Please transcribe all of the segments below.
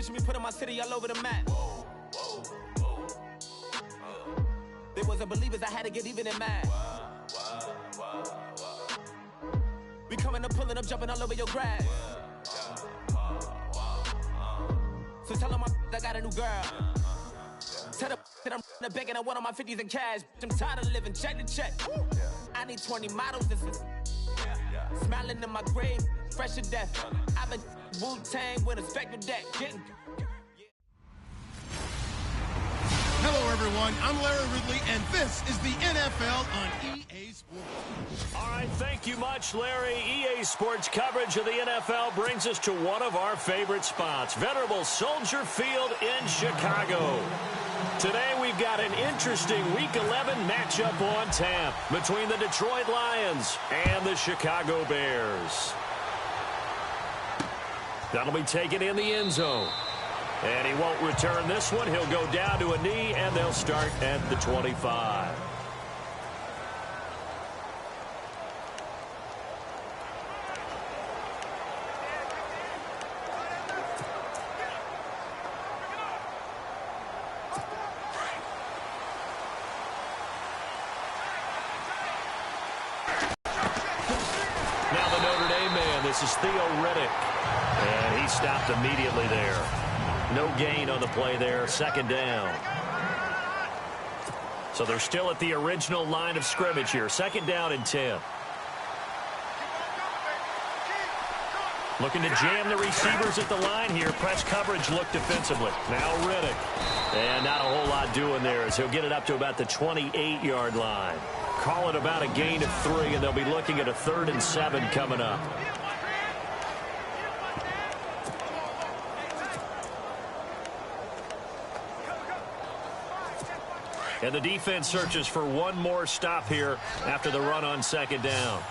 Picture me putting my city all over the map. They wasn't believers, I had to get even in mad. We coming up, pulling up, jumping all over your grass. So tell them I got a new girl. Tell them that I'm in the bank and I want all my 50s in cash. I'm tired of living check to check. I need 20 models. This is smiling in my grave, fresh to death. I've been Wu-Tang with a spectral deck. Getting. Hello, everyone. I'm Larry Ridley, and this is the NFL on EA Sports. All right, thank you much, Larry. EA Sports coverage of the NFL brings us to one of our favorite spots, venerable Soldier Field in Chicago. Today, we've got an interesting Week 11 matchup on tap between the Detroit Lions and the Chicago Bears. That'll be taken in the end zone. And he won't return this one. He'll go down to a knee, and they'll start at the 25. Now the Notre Dame man, this is Theo Riddick. And he stopped immediately there. No gain on the play there, second down. So they're still at the original line of scrimmage here, second down and 10. Looking to jam the receivers at the line here. Press coverage look defensively. Now Riddick. And not a whole lot doing there as he'll get it up to about the 28-yard line. Call it about a gain of 3, and they'll be looking at a 3rd and 7 coming up. And the defense searches for one more stop here after the run on second down.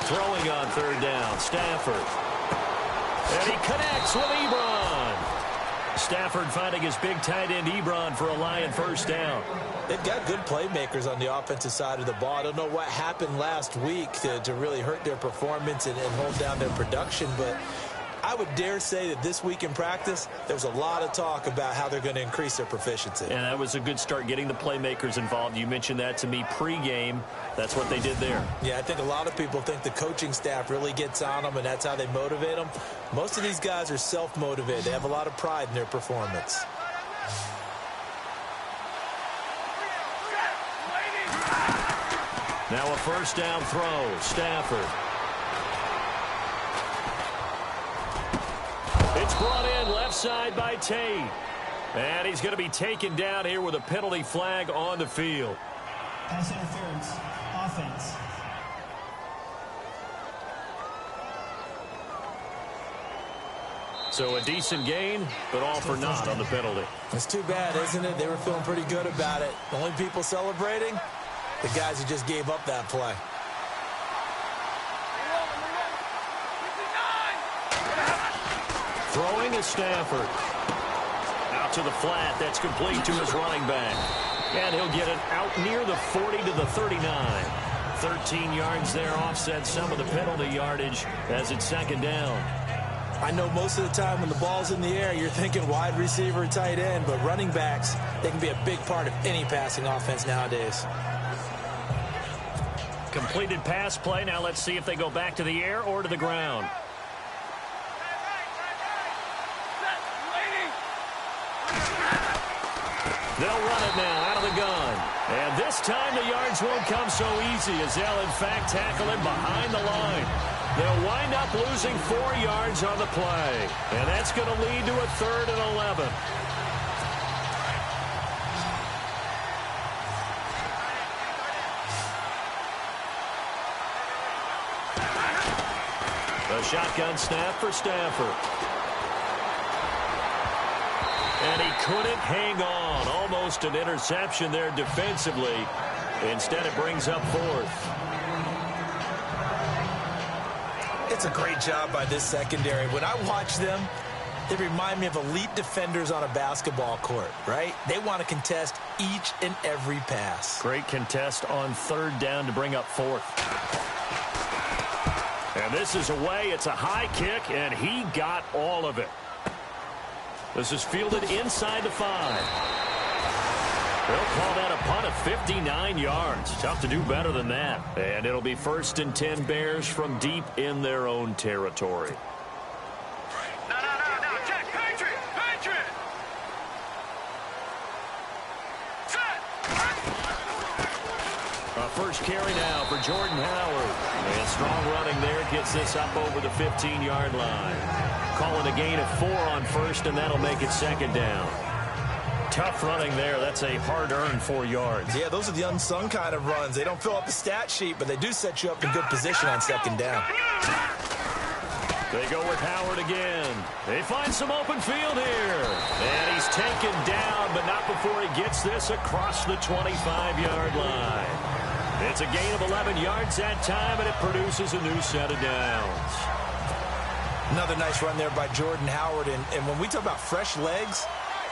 Throwing on third down, Stafford. And he connects with Ebron. Stafford finding his big tight end Ebron for a Lion first down. They've got good playmakers on the offensive side of the ball. I don't know what happened last week to really hurt their performance and hold down their production, but I would dare say that this week in practice, there was a lot of talk about how they're going to increase their proficiency. And that was a good start, getting the playmakers involved. You mentioned that to me pregame. That's what they did there. Yeah, I think a lot of people think the coaching staff really gets on them, and that's how they motivate them. Most of these guys are self-motivated. They have a lot of pride in their performance. Now a first down throw, Stafford. It's brought in left side by Tate. And he's going to be taken down here with a penalty flag on the field. Pass interference, offense. So a decent gain, but all for naught on the penalty. It's too bad, isn't it? They were feeling pretty good about it. The only people celebrating, the guys who just gave up that play. Throwing is Stafford. Out to the flat. That's complete to his running back. And he'll get it out near the 40 to the 39. 13 yards there, offset some of the penalty yardage as it's second down. I know most of the time when the ball's in the air, you're thinking wide receiver, tight end, but running backs, they can be a big part of any passing offense nowadays. Completed pass play. Now let's see if they go back to the air or to the ground. They'll run it now out of the gun. And this time the yards won't come so easy as they'll, in fact, tackle him behind the line. They'll wind up losing 4 yards on the play. And that's going to lead to a 3rd and 11. A shotgun snap for Stafford. And he couldn't hang on. Almost an interception there defensively. Instead, it brings up 4th. It's a great job by this secondary. When I watch them, they remind me of elite defenders on a basketball court, right? They want to contest each and every pass. Great contest on 3rd down to bring up 4th. And this is away. It's a high kick, and he got all of it. This is fielded inside the 5. They'll call that a punt of 59 yards. Tough to do better than that. And it'll be 1st and 10 Bears from deep in their own territory. No, check, Patriot! First carry now for Jordan Howard. And strong running there gets this up over the 15-yard line. Call it a gain of 4 on first, and that'll make it 2nd down. Tough running there. That's a hard-earned 4 yards. Yeah, those are the unsung kind of runs. They don't fill up the stat sheet, but they do set you up in good position on 2nd down. They go with Howard again. They find some open field here. And he's taken down, but not before he gets this across the 25-yard line. It's a gain of 11 yards that time, and it produces a new set of downs. Another nice run there by Jordan Howard. And when we talk about fresh legs,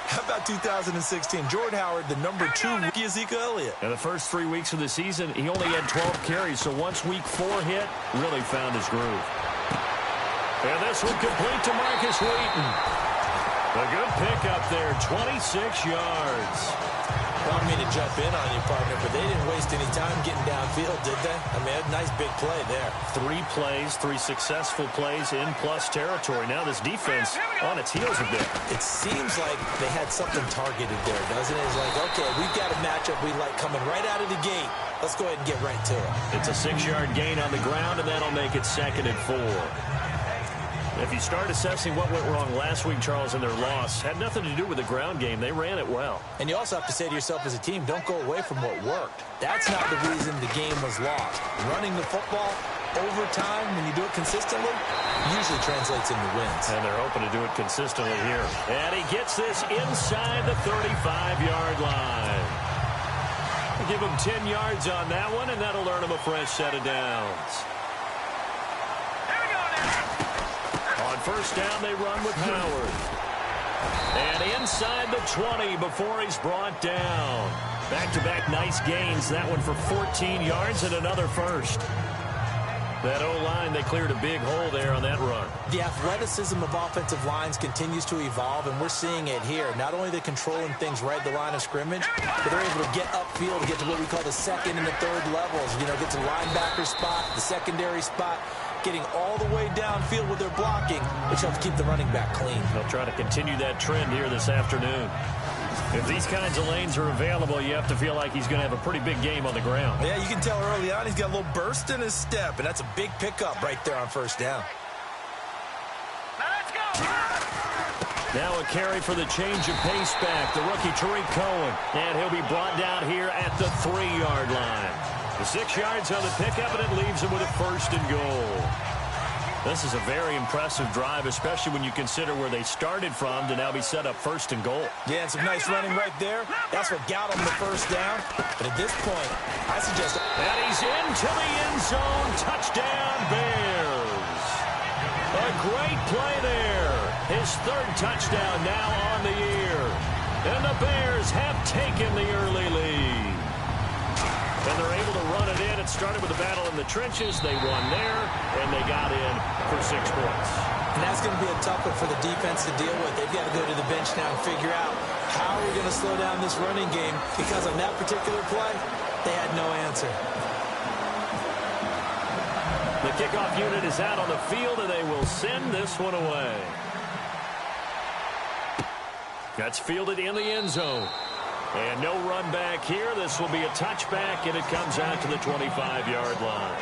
how about 2016? Jordan Howard, the number 2 rookie, Ezekiel Elliott. In the first 3 weeks of the season, he only had 12 carries, so once week 4 hit, really found his groove. And this one complete to Marcus Wheaton. A good pickup there, 26 yards. I don't mean to jump in on you, partner, but they didn't waste any time getting downfield, did they? I mean, a nice big play there. 3 plays, 3 successful plays in plus territory. Now this defense on its heels a bit. It seems like they had something targeted there, doesn't it? It's like, okay, we've got a matchup we like coming right out of the gate. Let's go ahead and get right to it. It's a 6-yard gain on the ground, and that'll make it 2nd and 4. If you start assessing what went wrong last week, Charles, in their loss, had nothing to do with the ground game. They ran it well. And you also have to say to yourself as a team, don't go away from what worked. That's not the reason the game was lost. Running the football over time, when you do it consistently, usually translates into wins. And they're hoping to do it consistently here. And he gets this inside the 35-yard line. We'll give him 10 yards on that one, and that'll earn him a fresh set of downs. On first down, they run with Howard. And inside the 20 before he's brought down. Back-to-back nice gains. That one for 14 yards and another first. That O-line, they cleared a big hole there on that run. The athleticism of offensive lines continues to evolve, and we're seeing it here. Not only are they controlling things right at the line of scrimmage, but they're able to get upfield, get to what we call the 2nd and the 3rd levels. You know, get to the linebacker spot, the secondary spot, getting all the way downfield with their blocking, which helps keep the running back clean. They'll try to continue that trend here this afternoon. If these kinds of lanes are available, you have to feel like he's going to have a pretty big game on the ground. Yeah, you can tell early on he's got a little burst in his step, and that's a big pickup right there on first down. Now let's go! Now a carry for the change of pace back, the rookie Tariq Cohen. And he'll be brought down here at the 3-yard line. The 6 yards on the pickup, and it leaves him with a 1st and goal. This is a very impressive drive, especially when you consider where they started from to now be set up 1st and goal. Yeah, and some nice running right there. That's what got him the first down. But at this point, I suggest... And he's into the end zone. Touchdown, Bears. A great play there. His 3rd touchdown now on the year. And the Bears have taken the early lead. And they're able to run it in. It started with a battle in the trenches. They won there, and they got in for 6 points. And that's going to be a tough one for the defense to deal with. They've got to go to the bench now and figure out how we're going to slow down this running game, because on that particular play, they had no answer. The kickoff unit is out on the field, and they will send this one away. That's fielded in the end zone. And no run back here. This will be a touchback, and it comes out to the 25-yard line.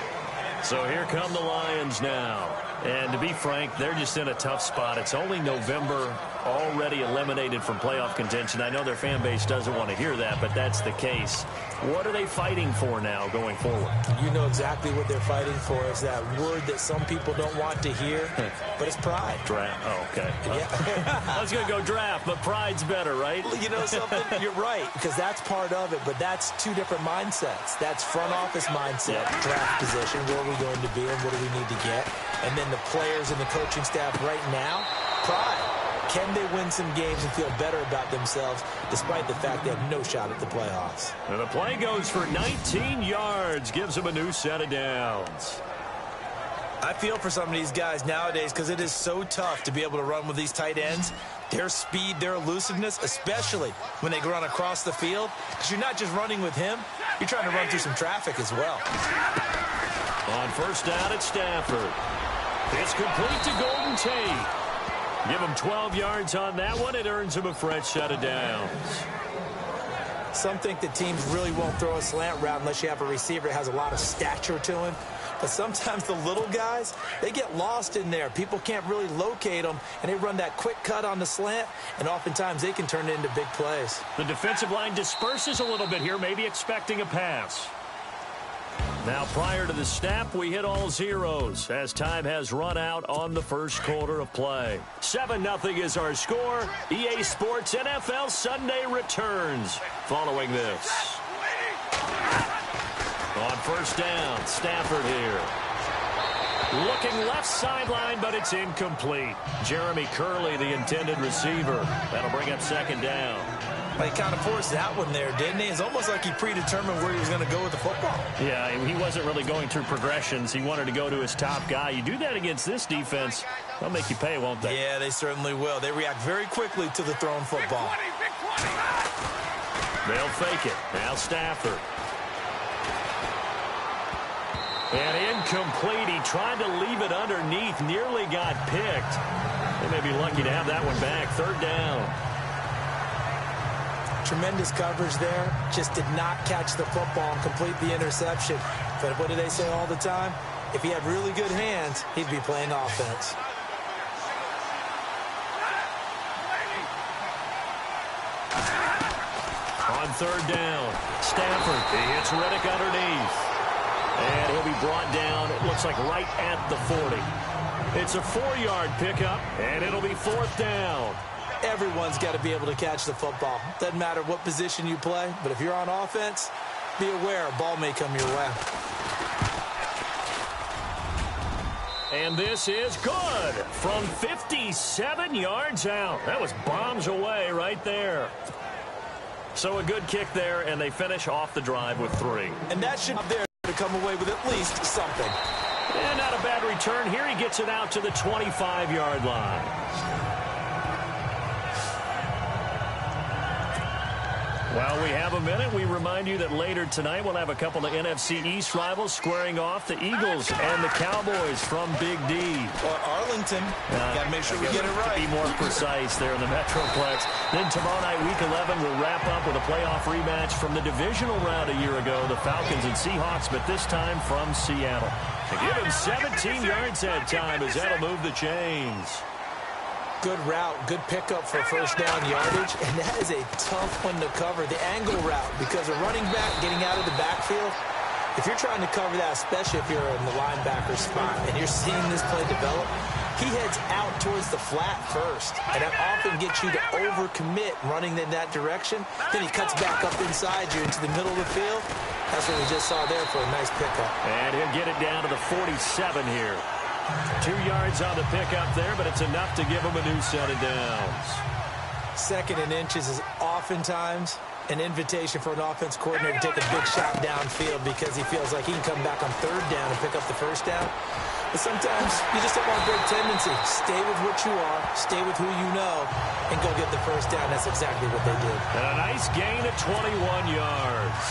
So here come the Lions now. And to be frank, they're just in a tough spot. It's only November, already eliminated from playoff contention. I know their fan base doesn't want to hear that, but that's the case. What are they fighting for now going forward? You know exactly what they're fighting for. Is that word that some people don't want to hear, but it's pride. Draft. Oh, okay. Yeah. I was going to go draft, but pride's better, right? You know something? You're right, because that's part of it, but that's 2 different mindsets. That's front office mindset, draft position, where are we going to be and what do we need to get? And then the players and the coaching staff right now, pride. Can they win some games and feel better about themselves despite the fact they have no shot at the playoffs? And the play goes for 19 yards, gives them a new set of downs. I feel for some of these guys nowadays because it is so tough to be able to run with these tight ends. Their speed, their elusiveness, especially when they run across the field. Because you're not just running with him, you're trying to run through some traffic as well. On first down at Stafford. It's complete to Golden Tate. Give him 12 yards on that one. It earns him a fresh set of downs. Some think that teams really won't throw a slant route unless you have a receiver that has a lot of stature to him. But sometimes the little guys, they get lost in there. People can't really locate them, and they run that quick cut on the slant, and oftentimes they can turn it into big plays. The defensive line disperses a little bit here, maybe expecting a pass. Now, prior to the snap, we hit all zeros as time has run out on the first quarter of play. 7-0 is our score. EA Sports NFL Sunday returns following this. On first down, Stafford here. Looking left sideline, but it's incomplete. Jeremy Curley, the intended receiver. That'll bring up second down. Well, he kind of forced that one there, didn't he? It's almost like he predetermined where he was going to go with the football. Yeah, he wasn't really going through progressions. He wanted to go to his top guy. You do that against this defense, they'll make you pay, won't they? Yeah, they certainly will. They react very quickly to the thrown football. They'll fake it. Now Stafford. And incomplete. He tried to leave it underneath. Nearly got picked. They may be lucky to have that one back. Third down. Tremendous coverage there. Just did not catch the football and complete the interception. But what do they say all the time? If he had really good hands, he'd be playing offense. On third down, Stafford. He hits Riddick underneath. And he'll be brought down, it looks like right at the 40. It's a 4-yard pickup, and it'll be fourth down. Everyone's got to be able to catch the football. Doesn't matter what position you play, but if you're on offense, be aware a ball may come your way. And this is good from 57 yards out. That was bombs away right there. So a good kick there, and they finish off the drive with 3. And that should be there to come away with at least something. And not a bad return here. He gets it out to the 25-yard line. While we have a minute, we remind you that later tonight we'll have a couple of NFC East rivals squaring off, the Eagles and the Cowboys from Big D. Or Arlington. Got to make sure we get it right. To be more precise there in the Metroplex. Then tomorrow night, Week 11, we'll wrap up with a playoff rematch from the divisional round a year ago, the Falcons and Seahawks, but this time from Seattle. To give him 17 yards that time as that'll move the chains. Good route, good pickup for first down yardage, and that is a tough one to cover, the angle route, because a running back getting out of the backfield, if you're trying to cover that, especially if you're in the linebacker spot and you're seeing this play develop, he heads out towards the flat first, and that often gets you to overcommit running in that direction. Then he cuts back up inside you into the middle of the field. That's what we just saw there for a nice pickup. And he'll get it down to the 47 here. 2 yards on the pickup there, but it's enough to give him a new set of downs. Second and inches is oftentimes an invitation for an offense coordinator to take a big shot downfield because he feels like he can come back on third down and pick up the first down. But sometimes you just don't want a great tendency. Stay with what you are, stay with who you know, and go get the first down. That's exactly what they did. And a nice gain of 21 yards.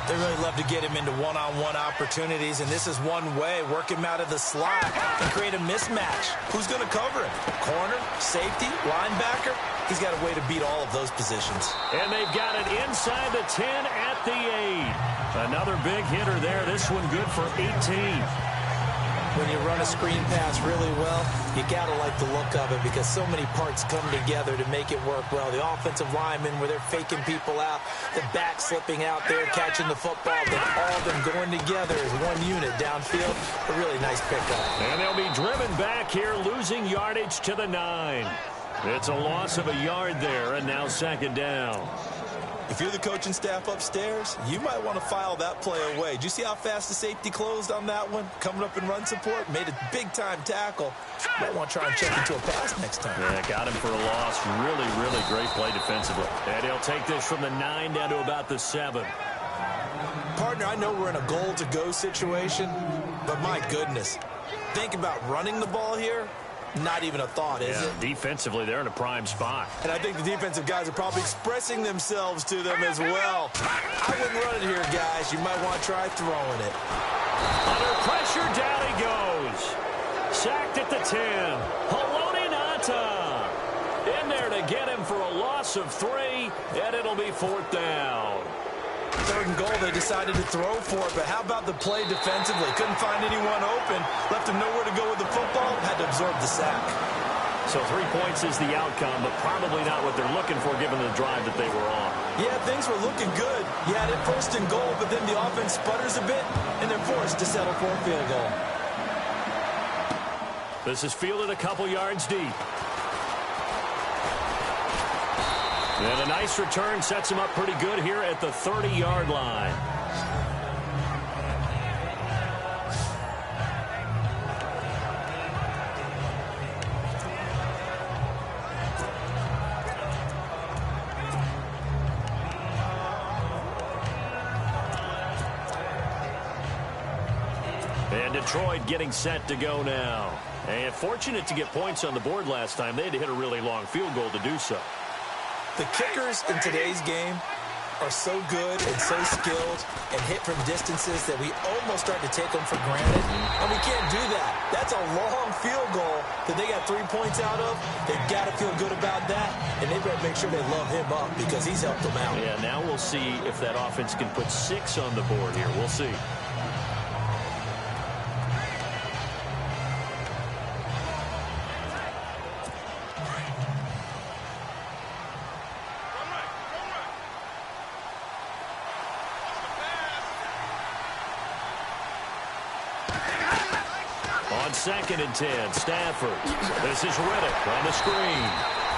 They really love to get him into one-on-one opportunities, and this is one way. Work him out of the slot and create a mismatch. Who's going to cover him? Corner, safety, linebacker? He's got a way to beat all of those positions. And they've got it inside the 10 at the 8. Another big hitter there. This one good for 18. When you run a screen pass really well, you got to like the look of it because so many parts come together to make it work well. The offensive linemen where they're faking people out, the back slipping out there, catching the football, then all of them going together as one unit downfield. A really nice pickup. And they'll be driven back here, losing yardage to the 9. It's a loss of a yard there, and now second down. If you're the coaching staff upstairs, you might want to file that play away. Did you see how fast the safety closed on that one? Coming up in run support, made a big-time tackle. Might want to try and check into a pass next time. Yeah, got him for a loss. Really, really great play defensively. And he'll take this from the 9 down to about the 7. Partner, I know we're in a goal-to-go situation, but my goodness, think about running the ball here, not even a thought, is it? Defensively, they're in a prime spot. And I think the defensive guys are probably expressing themselves to them as well. I wouldn't run it here, guys. You might want to try throwing it. Under pressure, down he goes. Sacked at the 10. Haloni Ngata in there to get him for a loss of 3, and it'll be 4th down. 3rd and goal, they decided to throw for it, but how about the play defensively? Couldn't find anyone open, left him nowhere to go with the football, had to absorb the sack. So 3 points is the outcome, but probably not what they're looking for given the drive that they were on. Yeah, things were looking good. You had it 1st and goal, but then the offense sputters a bit, and they're forced to settle for a field goal. This is fielded a couple yards deep. And a nice return sets him up pretty good here at the 30-yard line. And Detroit getting set to go now. And fortunate to get points on the board last time. They had to hit a really long field goal to do so. The kickers in today's game are so good and so skilled and hit from distances that we almost start to take them for granted. And we can't do that. That's a long field goal that they got 3 points out of. They've got to feel good about that, and they better make sure they love him up because he's helped them out. Yeah, now we'll see if that offense can put 6 on the board here. We'll see. On 2nd and 10, Stafford. This is Riddick on the screen.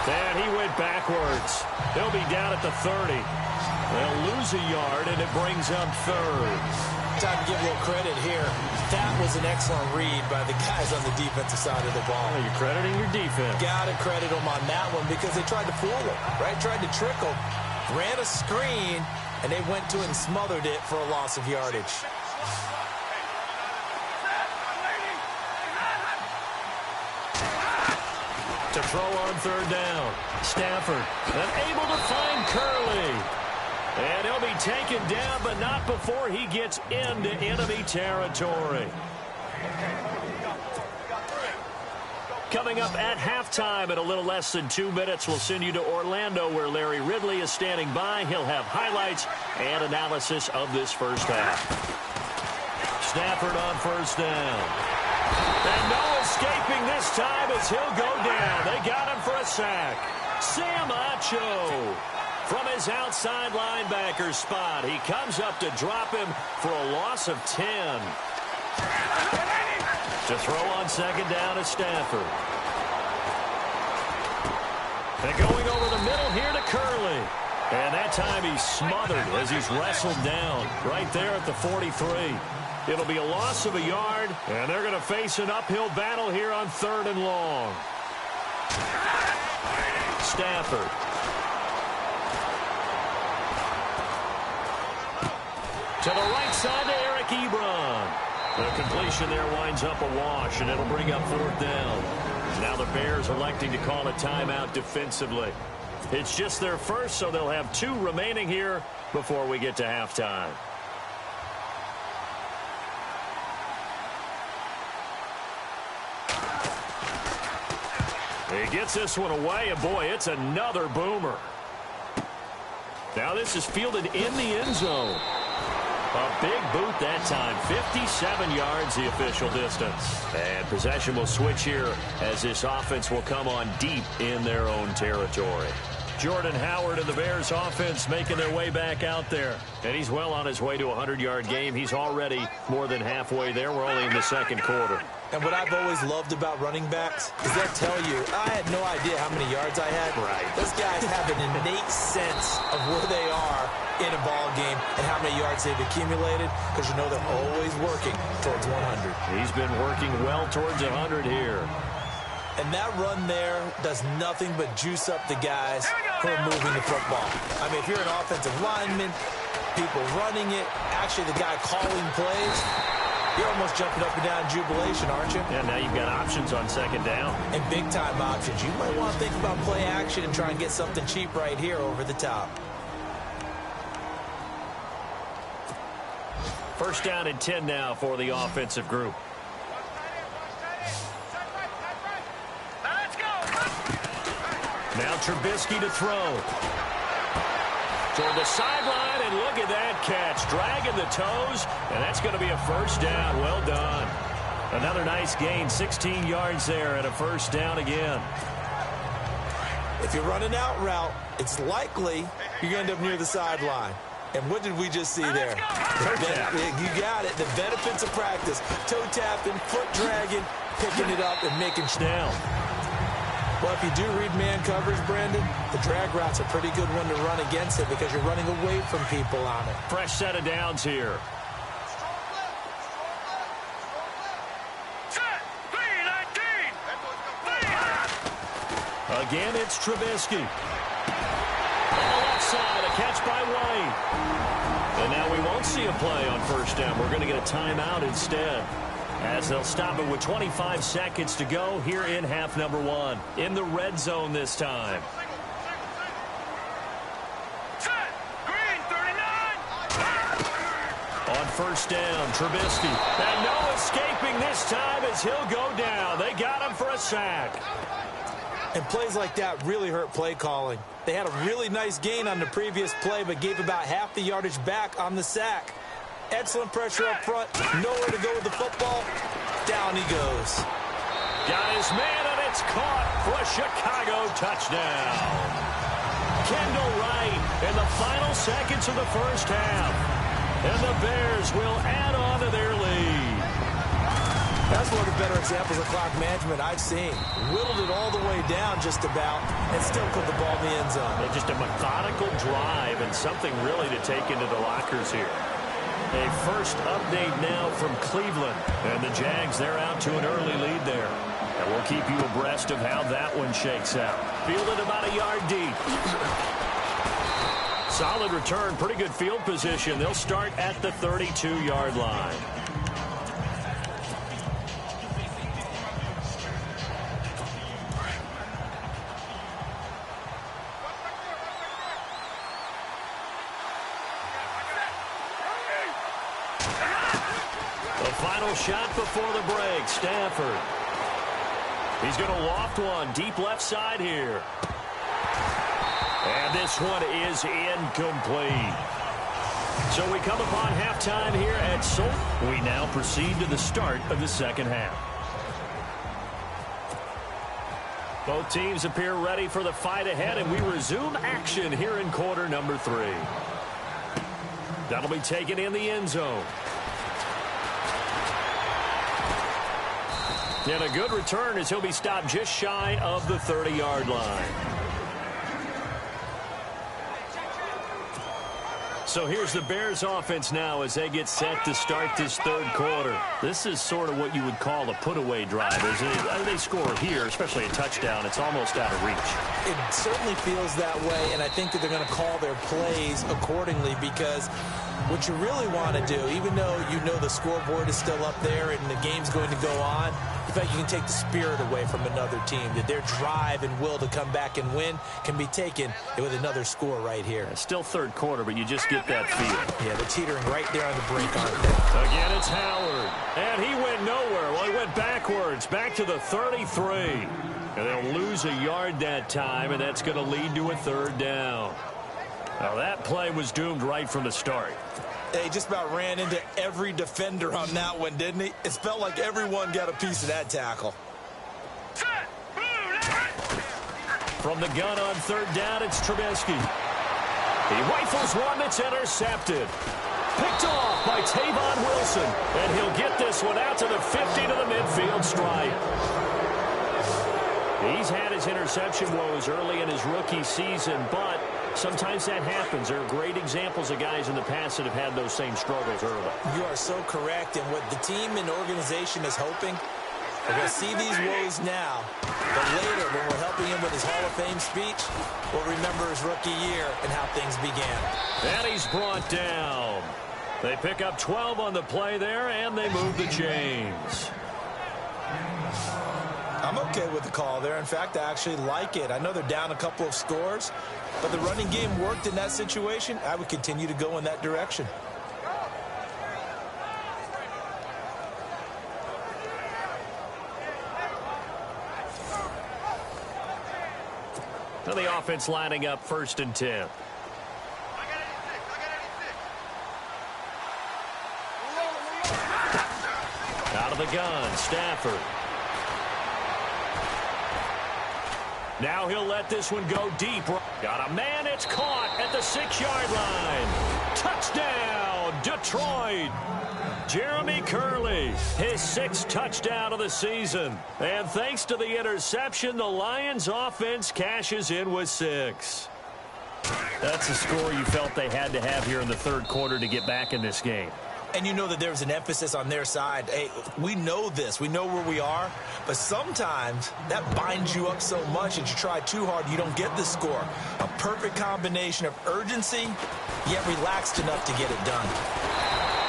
And he went backwards. He'll be down at the 30. They'll lose a yard, and it brings up 3rd. Time to give a little credit here. That was an excellent read by the guys on the defensive side of the ball. Well, you're crediting your defense. Got to credit them on that one because they tried to fool them, right? Tried to trick them. Ran a screen, and they went to it and smothered it for a loss of yardage. To throw on 3rd down. Stafford unable to find Curley. And he'll be taken down, but not before he gets into enemy territory. Coming up at halftime in a little less than 2 minutes, we'll send you to Orlando where Larry Ridley is standing by. He'll have highlights and analysis of this first half. Stafford on 1st down. And no escaping this time as he'll go down. They got him for a sack. Sam Acho from his outside linebacker spot. He comes up to drop him for a loss of 10. To throw on 2nd down is Stafford. And going over the middle here to Curley. And that time he's smothered as he's wrestled down right there at the 43. It'll be a loss of a yard, and they're going to face an uphill battle here on 3rd and long. Stafford. To the right side to Eric Ebron. The completion there winds up a wash, and it'll bring up 4th down. Now the Bears electing to call a timeout defensively. It's just their first, so they'll have 2 remaining here before we get to halftime. He gets this one away, and boy, it's another boomer. Now this is fielded in the end zone. A big boot that time, 57 yards the official distance. And possession will switch here as this offense will come on deep in their own territory. Jordan Howard and the Bears offense making their way back out there. And he's well on his way to a 100-yard game. He's already more than halfway there. We're only in the 2nd quarter. And what I've always loved about running backs is they'll tell you, I had no idea how many yards I had. Right. Those guys have an innate sense of where they are in a ball game and how many yards they've accumulated because you know they're always working towards 100. He's been working well towards 100 here. And that run there does nothing but juice up the guys who are moving the football. I mean, if you're an offensive lineman, people running it, actually the guy calling plays, You're almost jumping up and down in jubilation, aren't you? Yeah, now you've got options on second down. And big-time options. You might want to think about play action and try and get something cheap right here over the top. First down and 10 now for the offensive group. Now Trubisky to throw. Toward the sideline, and look at that catch. Dragging the toes, and that's going to be a first down. Well done. Another nice gain, 16 yards there, and a first down again. If you run an out route, it's likely you're going to end up near the sideline. And what did we just see there? You got it. The benefits of practice. Toe tapping, foot dragging, picking it up, and making down. Well, if you do read man coverage, Brandon, the drag route's a pretty good one to run against it because you're running away from people on it. Fresh set of downs here. Again, it's Trubisky. On the left side, a catch by White. And now we won't see a play on first down. We're going to get a timeout instead, as they'll stop it with 25 seconds to go here in half number one. In the red zone this time. Set. Green, 39. On first down, Trubisky. And no escaping this time as he'll go down. They got him for a sack. And plays like that really hurt play calling. They had a really nice gain on the previous play, but gave about half the yardage back on the sack. Excellent pressure up front. Nowhere to go with the football. Down he goes. Got his man, and it's caught for a Chicago touchdown. Kendall Wright in the final seconds of the first half. And the Bears will add on to their lead. That's one of the better examples of clock management I've seen. Whittled it all the way down just about and still put the ball in the end zone. And just a methodical drive and something really to take into the lockers here. A first update now from Cleveland. And the Jags, they're out to an early lead there. And we'll keep you abreast of how that one shakes out. Fielded about a yard deep. Solid return, pretty good field position. They'll start at the 32-yard line. Final shot before the break. Stafford. He's going to loft one deep left side here. And this one is incomplete. So we come upon halftime here at Soul. We now proceed to the start of the second half. Both teams appear ready for the fight ahead, and we resume action here in quarter number 3. That'll be taken in the end zone. And a good return as he'll be stopped just shy of the 30-yard line. So here's the Bears offense now as they get set to start this third quarter. This is sort of what you would call a put-away drive. As they score here, especially a touchdown, it's almost out of reach. It certainly feels that way, and I think that they're going to call their plays accordingly because what you really want to do, even though you know the scoreboard is still up there and the game's going to go on, in fact, you can take the spirit away from another team, that their drive and will to come back and win can be taken with another score right here. It's still third quarter, but you just get that feel. Yeah, they're teetering right there on the brink, aren't they? Again, it's Howard. And he went nowhere. Well, he went backwards, back to the 33. And they'll lose a yard that time, and that's going to lead to a third down. Now, that play was doomed right from the start. He just about ran into every defender on that one, didn't he? It felt like everyone got a piece of that tackle. From the gun on third down, it's Trubisky. He rifles one that's intercepted. Picked off by Tavon Wilson. And he'll get this one out to the 50 to the midfield stripe. He's had his interception woes early in his rookie season, but sometimes that happens. There are great examples of guys in the past that have had those same struggles early. You are so correct. And what the team and organization is hoping, we're going to see these woes now. But later, when we're helping him with his Hall of Fame speech, we'll remember his rookie year and how things began. And he's brought down. They pick up 12 on the play there, and they move the chains. I'm okay with the call there. In fact, I actually like it. I know they're down a couple of scores, but the running game worked in that situation. I would continue to go in that direction. Now the offense lining up 1st and 10. Out of the gun, Stafford. Now he'll let this one go deep. Got a man, it's caught at the 6-yard line. Touchdown, Detroit. Jeremy Curley, his 6th touchdown of the season. And thanks to the interception, the Lions offense cashes in with 6. That's a score you felt they had to have here in the 3rd quarter to get back in this game. And you know that there's an emphasis on their side. Hey, we know this. We know where we are. But sometimes that binds you up so much that you try too hard, you don't get the score. A perfect combination of urgency, yet relaxed enough to get it done.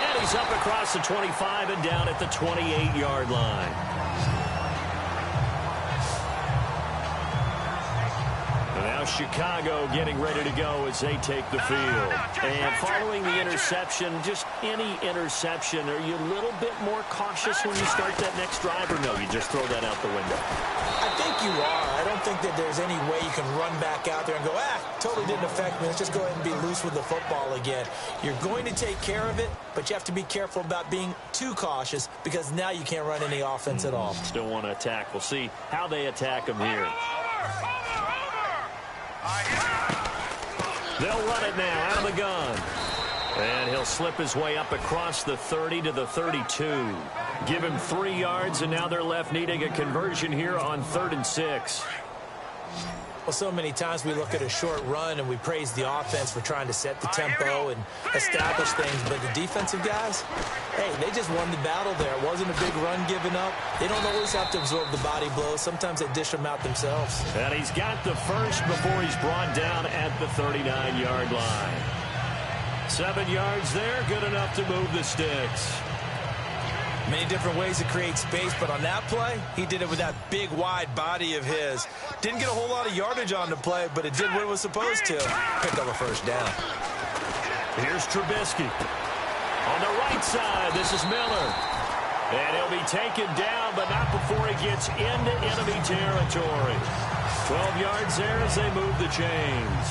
And he's up across the 25 and down at the 28-yard line. Chicago getting ready to go as they take the field. And following the interception, just any interception, are you a little bit more cautious when you start that next drive, or no, you just throw that out the window? I think you are. I don't think that there's any way you can run back out there and go, totally didn't affect me. Let's just go ahead and be loose with the football again. You're going to take care of it, but you have to be careful about being too cautious because now you can't run any offense at all. Still want to attack. We'll see how they attack them here. They'll run it now out of the gun. And he'll slip his way up across the 30 to the 32. Give him 3 yards, and now they're left needing a conversion here on 3rd and 6. Well, so many times we look at a short run and we praise the offense for trying to set the tempo and establish things. But the defensive guys, hey, they just won the battle there. It wasn't a big run given up. They don't always have to absorb the body blows. Sometimes they dish them out themselves. And he's got the first before he's brought down at the 39-yard line. 7 yards there, good enough to move the sticks. Many different ways to create space, but on that play, he did it with that big, wide body of his. Didn't get a whole lot of yardage on the play, but it did what it was supposed to. Picked up a first down. Here's Trubisky. On the right side, this is Miller. And he'll be taken down, but not before he gets into enemy territory. 12 yards there as they move the chains.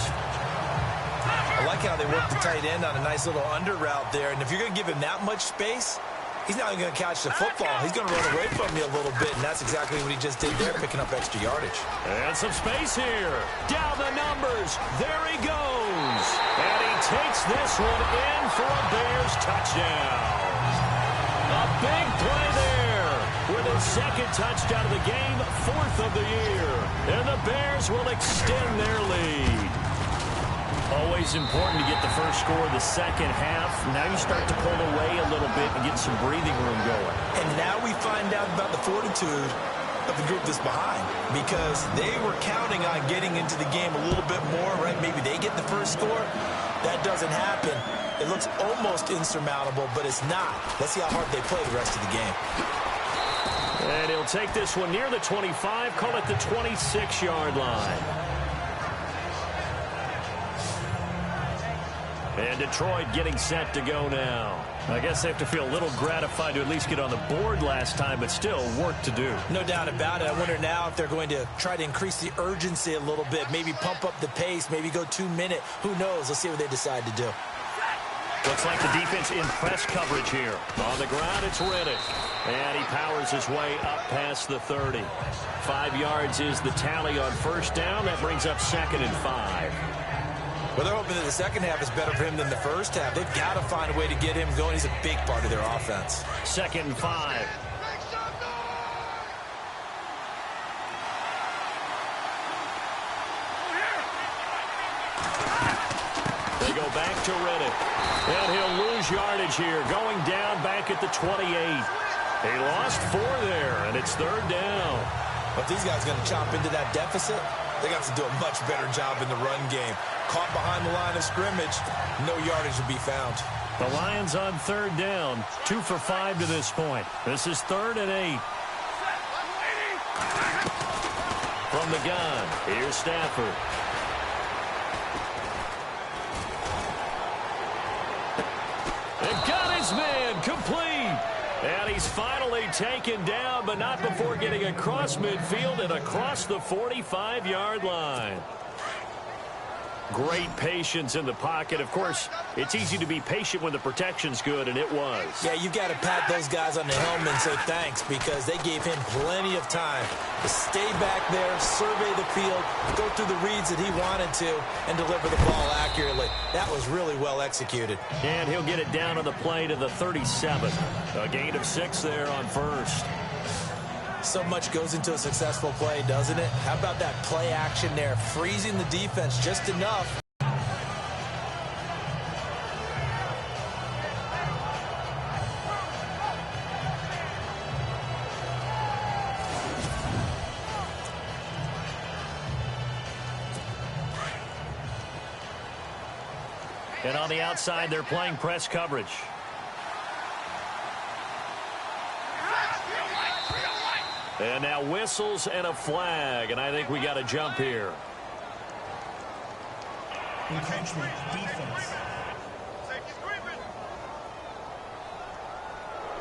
I like how they work the tight end on a nice little under route there. And if you're going to give him that much space, he's not even going to catch the football. He's going to run away from you a little bit, and that's exactly what he just did there, picking up extra yardage. And some space here. Down the numbers. There he goes. And he takes this one in for a Bears touchdown. A big play there with his 2nd touchdown of the game, 4th of the year. And the Bears will extend their lead. Always important to get the first score of the second half. Now you start to pull away a little bit and get some breathing room going. And now we find out about the fortitude of the group that's behind, because they were counting on getting into the game a little bit more, right? Maybe they get the first score. That doesn't happen. It looks almost insurmountable, but it's not. Let's see how hard they play the rest of the game. And he'll take this one near the 25, call it the 26-yard line. And Detroit getting set to go now. I guess they have to feel a little gratified to at least get on the board last time, but still work to do. No doubt about it. I wonder now if they're going to try to increase the urgency a little bit, maybe pump up the pace, maybe go 2-minute. Who knows? Let's see what they decide to do. Looks like the defense in press coverage here. On the ground, it's Riddick. And he powers his way up past the 30. 5 yards is the tally on first down. That brings up 2nd and 5. Well, they're hoping that the second half is better for him than the first half. They've got to find a way to get him going. He's a big part of their offense. 2nd and 5. They go back to Riddick. And he'll lose yardage here. Going down back at the 28. He lost 4 there, and it's 3rd down. But these guys are going to chop into that deficit. They got to do a much better job in the run game. Caught behind the line of scrimmage, no yardage to be found. The Lions on 3rd down, 2 for 5 to this point. This is 3rd and 8. From the gun, here's Stafford. And got his man complete. And he's finally taken down, but not before getting across midfield and across the 45-yard line. Great patience in the pocket. Of course, it's easy to be patient when the protection's good, and it was. Yeah, you got to pat those guys on the helmet and say thanks because they gave him plenty of time to stay back there, survey the field, go through the reads that he wanted to, and deliver the ball accurately. That was really well executed. And he'll get it down on the play to the 37. A gain of 6 there on 1st. So much goes into a successful play, doesn't it? How about that play action there, freezing the defense just enough. And on the outside, they're playing press coverage. And now whistles and a flag, and I think we got a jump here. Encroachment, defense.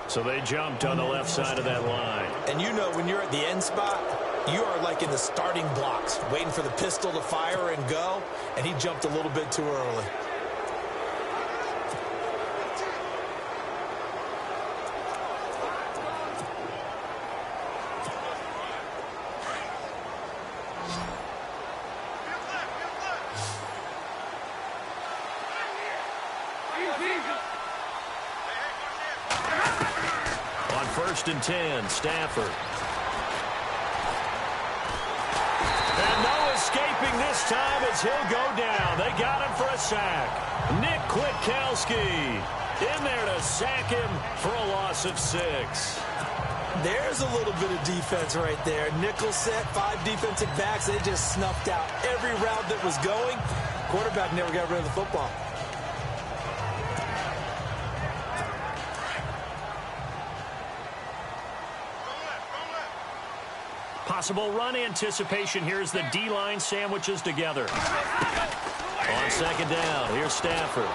So they jumped on the left side of that line. And you know when you're at the end spot, you are like in the starting blocks, waiting for the pistol to fire and go, and he jumped a little bit too early. On 1st and 10, Stafford. And no escaping this time as he'll go down. They got him for a sack. Nick Kwiatkowski in there to sack him for a loss of 6. There's a little bit of defense right there. Nickel set, 5 defensive backs. They just snuffed out every route that was going. Quarterback never got rid of the football. Possible run anticipation here as the D-line sandwiches together. On 2nd down, here's Stafford.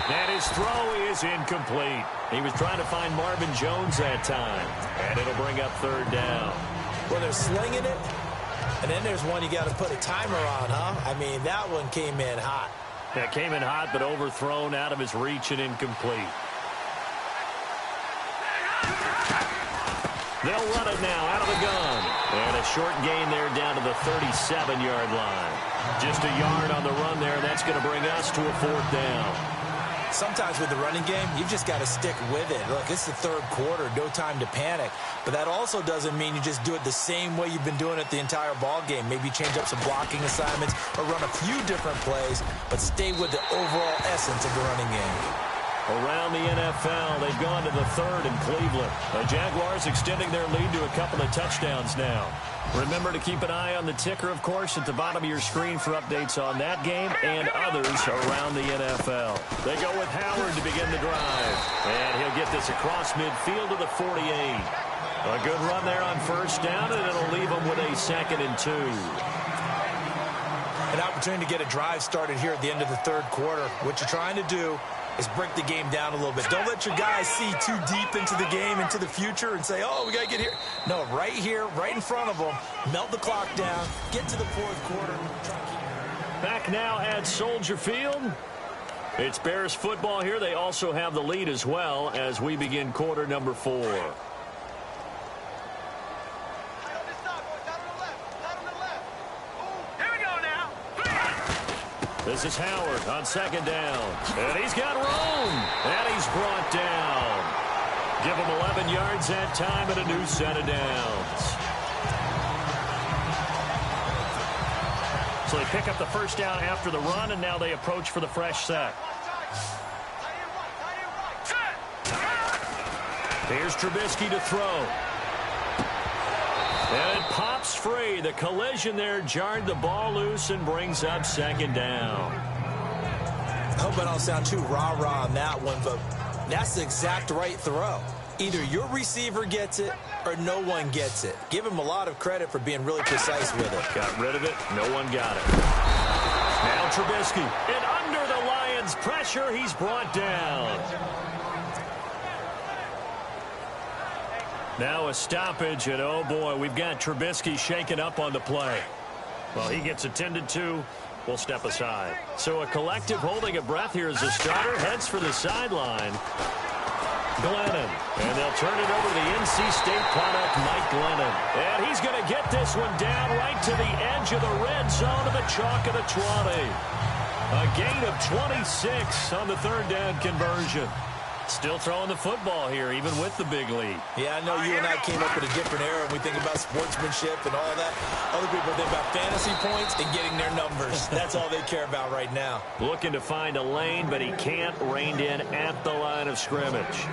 And his throw is incomplete. He was trying to find Marvin Jones that time. And it'll bring up 3rd down. Well, they're slinging it. And then there's one you got to put a timer on, huh? I mean, that one came in hot. That came in hot, but overthrown out of his reach and incomplete. They'll run it now out of the gun. And a short gain there down to the 37-yard line. Just a yard on the run there. That's going to bring us to a 4th down. Sometimes with the running game, you've just got to stick with it. Look, it's the 3rd quarter, no time to panic. But that also doesn't mean you just do it the same way you've been doing it the entire ball game. Maybe change up some blocking assignments or run a few different plays, but stay with the overall essence of the running game. Around the NFL, they've gone to the 3rd in Cleveland. The Jaguars extending their lead to a couple of touchdowns now. Remember to keep an eye on the ticker, of course, at the bottom of your screen for updates on that game and others around the NFL. They go with Howard to begin the drive. And he'll get this across midfield to the 48. A good run there on 1st down, and it'll leave them with a 2nd and 2. An opportunity to get a drive started here at the end of the 3rd quarter. What you're trying to do is break the game down a little bit. Don't let your guys see too deep into the game, into the future, and say, oh, we got to get here. No, right here, right in front of them, melt the clock down, get to the 4th quarter. Back now at Soldier Field. It's Bears football here. They also have the lead as well as we begin quarter number 4. This is Howard on 2nd down. And he's got room. And he's brought down. Give him 11 yards that time and a new set of downs. So they pick up the 1st down after the run, and now they approach for the fresh set. Here's Trubisky to throw. And it pops free. The collision there jarred the ball loose and brings up 2nd down. I hope I don't sound too rah-rah on that one, but that's the exact right throw. Either your receiver gets it or no one gets it. Give him a lot of credit for being really precise with it. Got rid of it. No one got it. Now Trubisky. And under the Lions' pressure, he's brought down. Now a stoppage, and oh boy, we've got Trubisky shaken up on the play. Well, he gets attended to. We'll step aside. So a collective holding of breath here as the starter heads for the sideline. Glennon. And they'll turn it over to the NC State product, Mike Glennon. And he's going to get this one down right to the edge of the red zone of the chalk of the 20. A gain of 26 on the third down conversion. Still throwing the football here, even with the big lead. Yeah, I know you and I came up with a different era when we think about sportsmanship and all that. Other people think about fantasy points and getting their numbers. That's all they care about right now. Looking to find a lane, but he can't. Reined in at the line of scrimmage.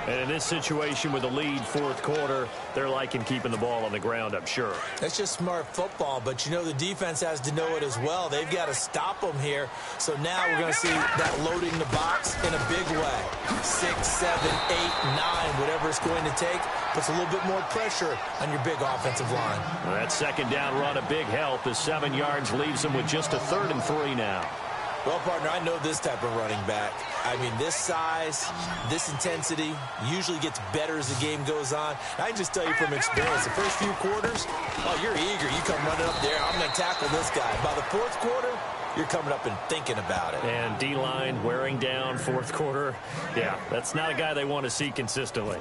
And in this situation with the lead fourth quarter, they're liking keeping the ball on the ground, I'm sure. That's just smart football, but you know the defense has to know it as well. They've got to stop them here. So now we're going to see that loading the box in a big way. 6, 7, 8, 9, whatever it's going to take, puts a little bit more pressure on your big offensive line. Well, that second down run a big help. The 7 yards leaves them with just a 3rd and 3 now. Well, partner, I know this type of running back. I mean, this size, this intensity usually gets better as the game goes on. I can just tell you from experience, the first few quarters, oh, you're eager. You come running up there, I'm going to tackle this guy. By the fourth quarter, you're coming up and thinking about it. And D-line wearing down fourth quarter. Yeah, that's not a guy they want to see consistently.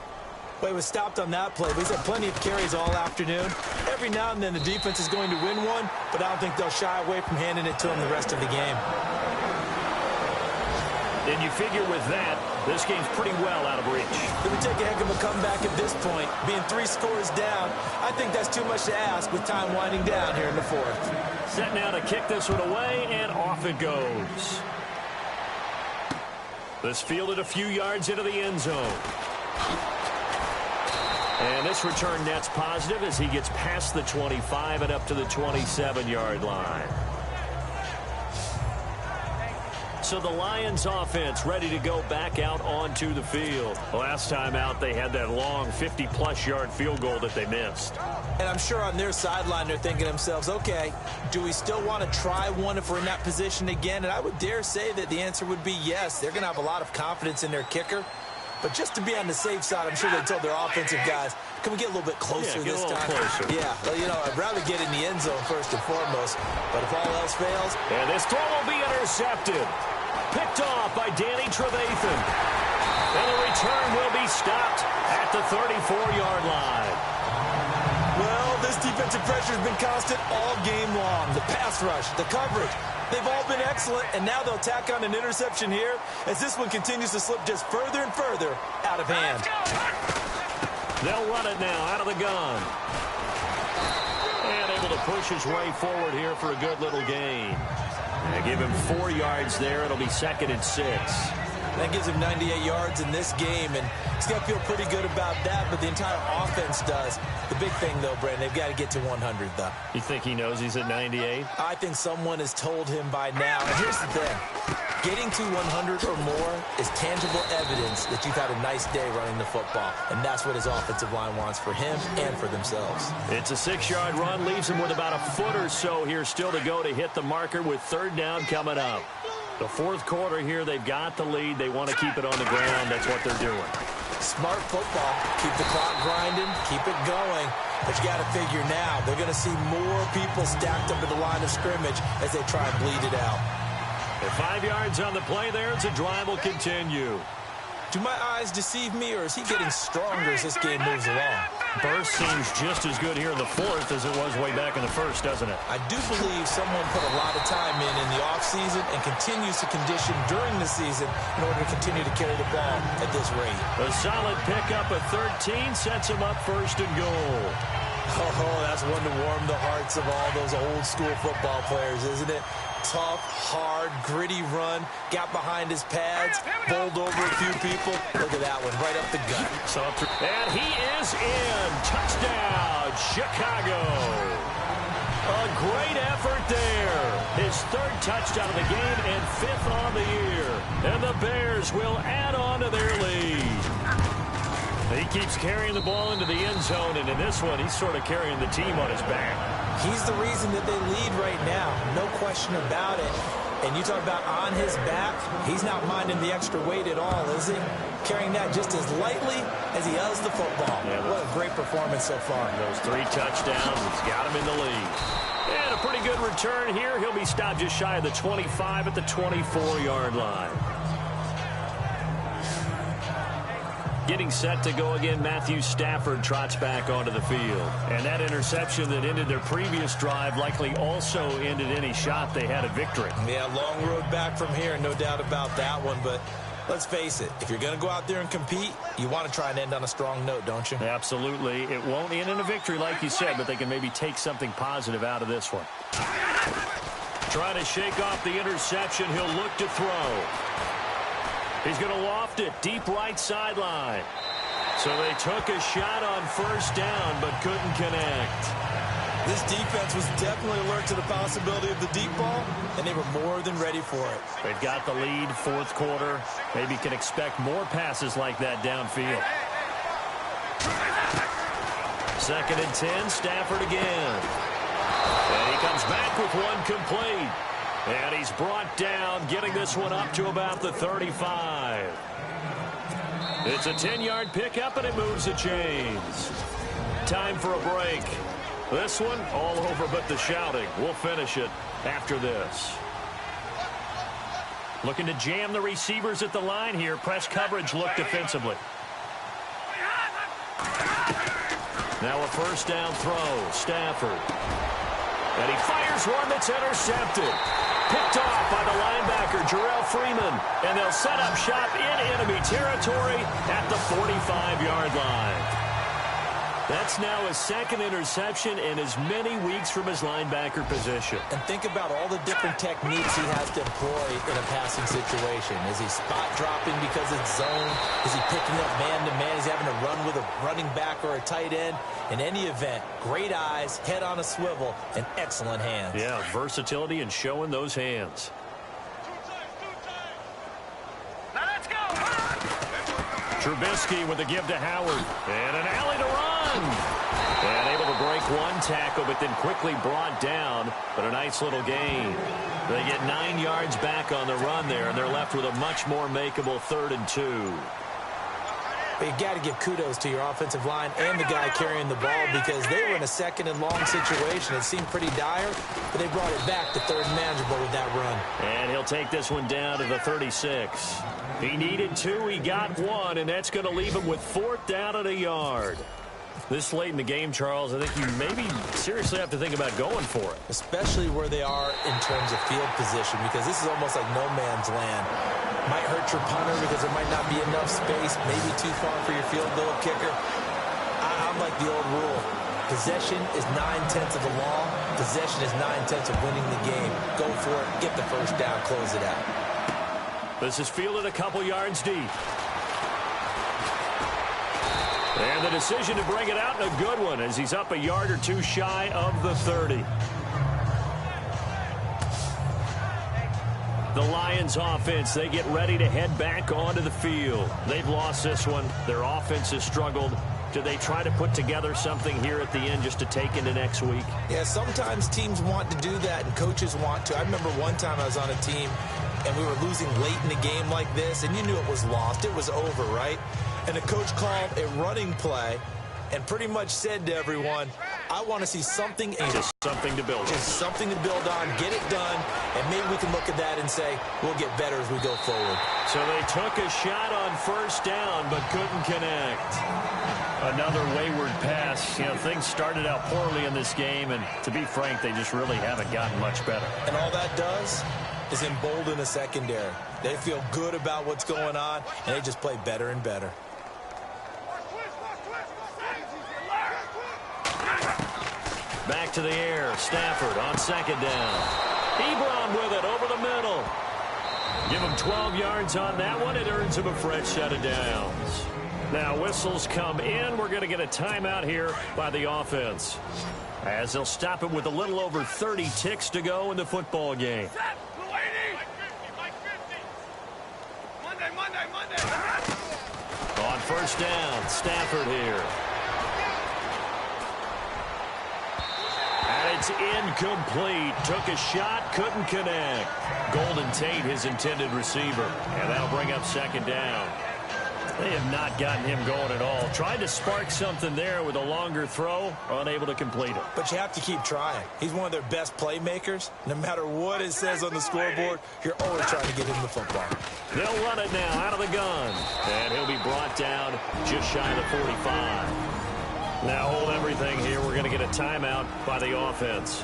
Well, he was stopped on that play, but he's had plenty of carries all afternoon. Every now and then the defense is going to win one, but I don't think they'll shy away from handing it to him the rest of the game. And you figure with that, this game's pretty well out of reach. It would take a heck of a comeback at this point. Being 3 scores down, I think that's too much to ask with time winding down here in the fourth. Set now to kick this one away, and off it goes. This fielded a few yards into the end zone. And this return net's positive as he gets past the 25 and up to the 27-yard line. So the Lions offense ready to go back out onto the field. Last time out, they had that long 50-plus yard field goal that they missed. And I'm sure on their sideline, they're thinking to themselves, okay, do we still want to try one if we're in that position again? And I would dare say that the answer would be yes. They're going to have a lot of confidence in their kicker. But just to be on the safe side, I'm sure they told their offensive guys, can we get a little bit closer this time? Closer. Yeah, well, you know, I'd rather get in the end zone first and foremost. But if all else fails. And this throw will be intercepted. Picked off by Danny Trevathan. And the return will be stopped at the 34-yard line. Well, this defensive pressure has been constant all game long. The pass rush, the coverage, they've all been excellent, and now they'll tack on an interception here as this one continues to slip just further and further out of hand. They'll run it now out of the gun. And able to push his way forward here for a good little gain. They give him 4 yards there. It'll be 2nd and 6. That gives him 98 yards in this game, and he's got to feel pretty good about that, but the entire offense does. The big thing, though, Brandon, they've got to get to 100, though. You think he knows he's at 98? I think someone has told him by now. And here's the thing. Getting to 100 or more is tangible evidence that you've had a nice day running the football, and that's what his offensive line wants for him and for themselves. It's a 6-yard run, leaves him with about a foot or so here still to go to hit the marker with 3rd down coming up. The fourth quarter here, they've got the lead. They want to keep it on the ground. That's what they're doing. Smart football. Keep the clock grinding. Keep it going. But you got to figure now, they're going to see more people stacked up at the line of scrimmage as they try and bleed it out. And 5 yards on the play there as the drive will continue. Do my eyes deceive me, or is he getting stronger as this game moves along? Burst seems just as good here in the fourth as it was way back in the first, doesn't it? I do believe someone put a lot of time in the offseason and continues to condition during the season in order to continue to carry the ball at this rate. A solid pickup at 13 sets him up 1st and goal. Oh, that's one to warm the hearts of all those old-school football players, isn't it? Tough, hard, gritty run, got behind his pads, bowled over a few people. Look at that one, right up the gut. And he is in. Touchdown, Chicago. A great effort there. His third touchdown of the game and fifth on the year. And the Bears will add on to their lead. He keeps carrying the ball into the end zone, and in this one, he's sort of carrying the team on his back. He's the reason that they lead right now. No question about it. And you talk about on his back, he's not minding the extra weight at all, is he? Carrying that just as lightly as he does the football. Yeah, what a great performance so far. Those 3 touchdowns, it's got him in the lead. And a pretty good return here. He'll be stopped just shy of the 25 at the 24-yard line. Getting set to go again, Matthew Stafford trots back onto the field. And that interception that ended their previous drive likely also ended any shot they had at victory. Yeah, long road back from here, no doubt about that one. But let's face it, if you're going to go out there and compete, you want to try and end on a strong note, don't you? Absolutely. It won't end in a victory like you said, but they can maybe take something positive out of this one. Trying to shake off the interception. He'll look to throw. He's going to loft it deep right sideline. So they took a shot on first down but couldn't connect. This defense was definitely alert to the possibility of the deep ball, and they were more than ready for it. They've got the lead, fourth quarter. Maybe can expect more passes like that downfield. 2nd and 10, Stafford again. And he comes back with one complete. And he's brought down, getting this one up to about the 35. It's a 10-yard pickup, and it moves the chains. Time for a break. This one, all over but the shouting. We'll finish it after this. Looking to jam the receivers at the line here. Press coverage look defensively. Now a first down throw. Stafford. And he fires one that's intercepted. Picked off by the linebacker, Jarrell Freeman. And they'll set up shop in enemy territory at the 45-yard line. That's now his 2nd interception in as many weeks from his linebacker position. And think about all the different techniques he has to employ in a passing situation. Is he spot dropping because it's zone? Is he picking up man-to-man? Is he having to run with a running back or a tight end? In any event, great eyes, head on a swivel, and excellent hands. Yeah, versatility and showing those hands. Trubisky with a give to Howard. And an alley to run. And able to break one tackle, but then quickly brought down. But a nice little gain. They get 9 yards back on the run there, and they're left with a much more makeable 3rd and 2. But you got to give kudos to your offensive line and the guy carrying the ball, because they were in a 2nd and long situation. It seemed pretty dire, but they brought it back to 3rd and manageable with that run. And he'll take this one down to the 36. He needed 2, he got 1, and that's going to leave him with 4th down and a yard. This late in the game, Charles, I think you maybe seriously have to think about going for it. Especially where they are in terms of field position, because this is almost like no man's land. Might hurt your punter because there might not be enough space, maybe too far for your field goal kicker. I'm like the old rule. Possession is 9/10 of the law. Possession is 9/10 of winning the game. Go for it, get the first down, close it out. This is fielded a couple yards deep. And the decision to bring it out, and a good one, as he's up a yard or 2 shy of the 30. The Lions offense, they get ready to head back onto the field. They've lost this one. Their offense has struggled. Do they try to put together something here at the end just to take into next week? Yeah, sometimes teams want to do that and coaches want to. I remember one time I was on a team and we were losing late in the game like this, and you knew it was lost. It was over, right? And the coach called a running play and pretty much said to everyone, I want to see something. Just something to build on. Just something to build on, get it done, and maybe we can look at that and say, we'll get better as we go forward. So they took a shot on first down, but couldn't connect. Another wayward pass. You know, things started out poorly in this game, and to be frank, they just really haven't gotten much better. And all that does is embolden the secondary. They feel good about what's going on, and they just play better and better. Back to the air. Stafford on 2nd down. Ebron with it over the middle. Give him 12 yards on that one. It earns him a fresh set of downs. Now whistles come in. We're going to get a timeout here by the offense. As they'll stop it with a little over 30 ticks to go in the football game. On first down, Stafford here. And it's incomplete. Took a shot, couldn't connect. Golden Tate, his intended receiver. And that'll bring up second down. They have not gotten him going at all. Tried to spark something there with a longer throw, unable to complete it. But you have to keep trying. He's one of their best playmakers. No matter what it says on the scoreboard, you're always trying to get him the football. They'll run it now out of the gun. And he'll be brought down just shy of the 45. Now hold everything here. We're going to get a timeout by the offense,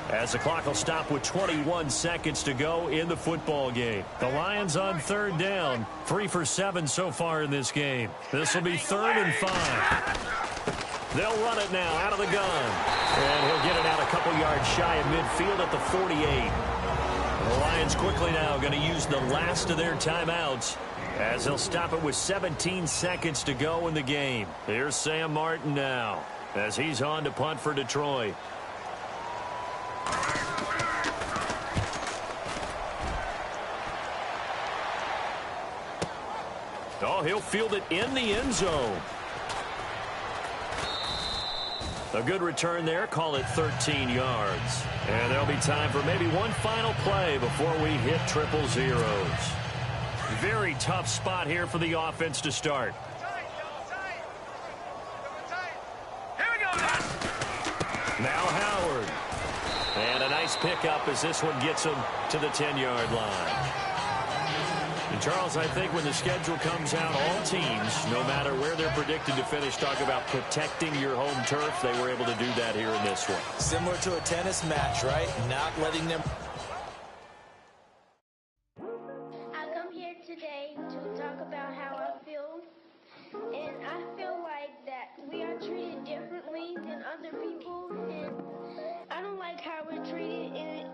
as the clock will stop with 21 seconds to go in the football game. The Lions on third down, 3 for 7 so far in this game. This will be 3rd and 5. They'll run it now out of the gun. And he'll get it out a couple yards shy of midfield at the 48. The Lions quickly now going to use the last of their timeouts, as they'll stop it with 17 seconds to go in the game. Here's Sam Martin now, as he's on to punt for Detroit. Oh, he'll field it in the end zone. A good return there. Call it 13 yards. And there'll be time for maybe one final play before we hit triple zeros. Very tough spot here for the offense to start. Here we go. Now Howard. And a nice pickup as this one gets him to the 10-yard line. And Charles, I think when the schedule comes out, all teams, no matter where they're predicted to finish, talk about protecting your home turf. They were able to do that here in this one. Similar to a tennis match, right? Not letting them... I come here today to talk about how I feel. And I feel like that we are treated differently than other people. And I don't like how we're treated.